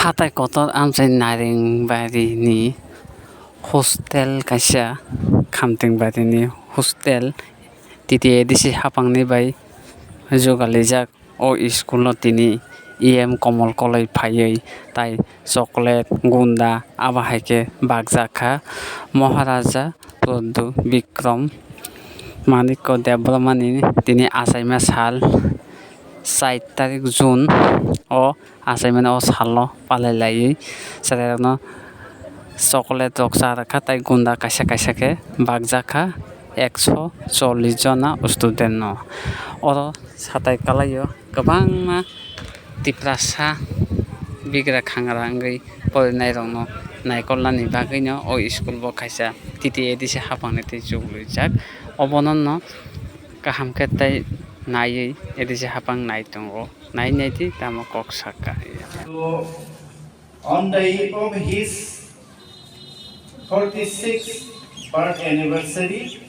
Hathai Kotor amchai Nareng ni hostel kaisa khamting ni hostel titi edisi hapangni bai jogalijak o school no tini komal kolai phaiui tai chocolate Gunda abo haike bagjak kha Maharaja Proddo Bikram Manikko Devromani tini achaima sal 4 tarik June o achaimani o salo palailaiui cherai chocolate rok charakha tei Gunda kaisa kaisa khe bagjak kha 140 jona student no oro satai kalaio kwbangma tiprasa bigra khangra wngwi porinai rok no naikolnani bagui no o school bo kaisa titi edisi hapangni tei chuklaijak obono no kaham khe tei naiui edisi hapang nai tongo nai naiti tamo kok saka. So, on the eve of his 46th birth anniversary,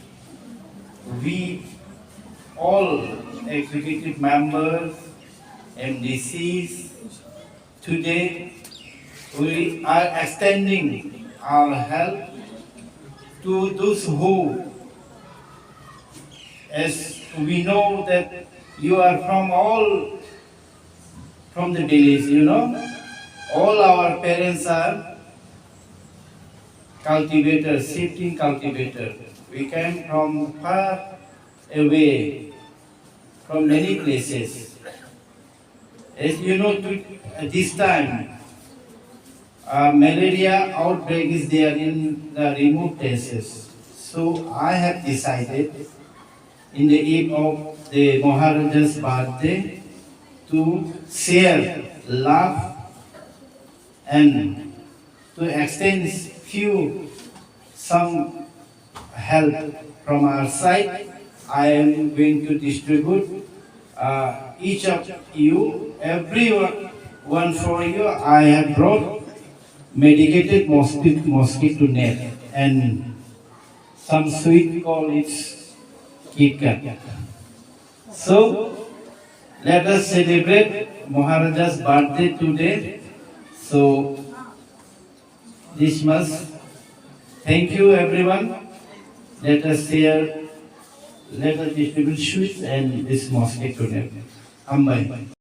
we all executive members, MDCs, today we are extending our help to those who, as we know that you are from the village, all our parents are cultivators, shifting cultivators. We came from far away, from many places. As you know, at this time, malaria outbreak is there in the remote places. So I have decided in the eve of the Maharaja's birthday to share love and to extend some help from our side. I am going to distribute each of you, everyone for you. I have brought medicated mosquito net and some sweet call it KitKat. So let us celebrate Maharaja's birthday today. So this must. Thank you everyone. Let us share, let us distribute sweets and this mosquito net. Ambai.